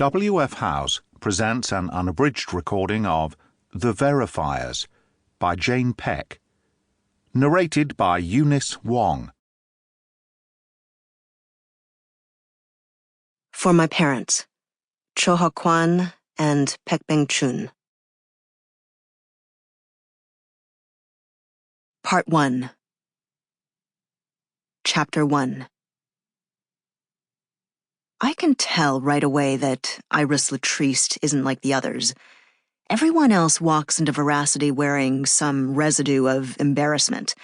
W.F. House presents an unabridged recording of The Verifiers by Jane Peck, narrated by Eunice Wong. For my parents, Cho Ha Kwan and Pek Beng Chun. Part 1. Chapter 1. I can tell right away that Iris Latriste isn't like the others. Everyone else walks into Veracity wearing some residue of embarrassment.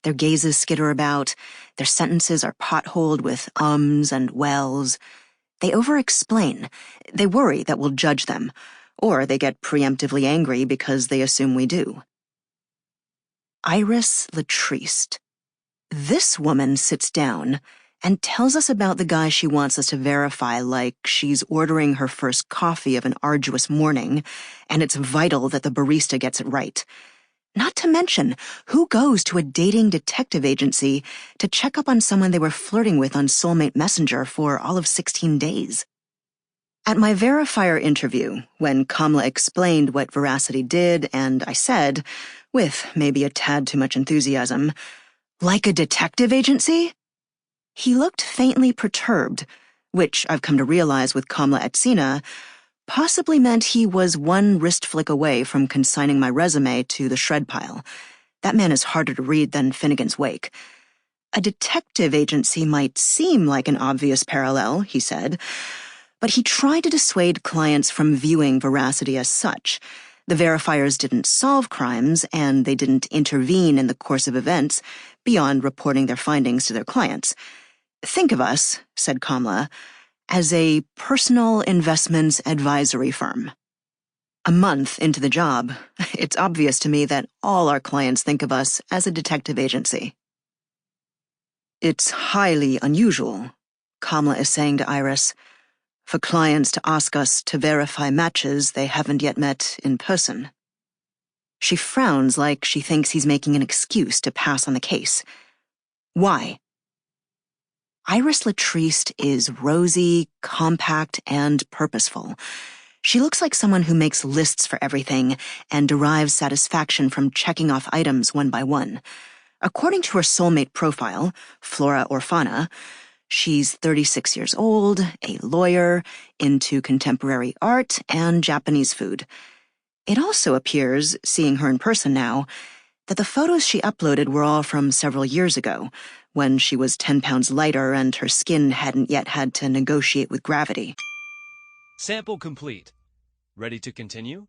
Their gazes skitter about, their sentences are potholed with ums and wells. They over-explain. They worry that we'll judge them, or they get preemptively angry because they assume we do. Iris Latriste. This woman sits down and tells us about the guy she wants us to verify like she's ordering her first coffee of an arduous morning, and it's vital that the barista gets it right. Not to mention, who goes to a dating detective agency to check up on someone they were flirting with on Soulmate Messenger for all of 16 days? At my verifier interview, when Kamla explained what Veracity did, and I said, with maybe a tad too much enthusiasm, "Like a detective agency?" He looked faintly perturbed, which I've come to realize with Kamla Etsina possibly meant he was one wrist flick away from consigning my resume to the shred pile. That man is harder to read than Finnegan's Wake. A detective agency might seem like an obvious parallel, he said, but he tried to dissuade clients from viewing Veracity as such. The verifiers didn't solve crimes, and they didn't intervene in the course of events beyond reporting their findings to their clients. Think of us, said Kamla, as a personal investments advisory firm. A month into the job, it's obvious to me that all our clients think of us as a detective agency. It's highly unusual, Kamla is saying to Iris, for clients to ask us to verify matches they haven't yet met in person. She frowns like she thinks he's making an excuse to pass on the case. Why? Iris Latriste is rosy, compact, and purposeful. She looks like someone who makes lists for everything and derives satisfaction from checking off items one by one. According to her soulmate profile, Flora or Fauna, she's 36 years old, a lawyer, into contemporary art and Japanese food. It also appears, seeing her in person now, that the photos she uploaded were all from several years ago, when she was 10 pounds lighter and her skin hadn't yet had to negotiate with gravity. Sample complete. Ready to continue?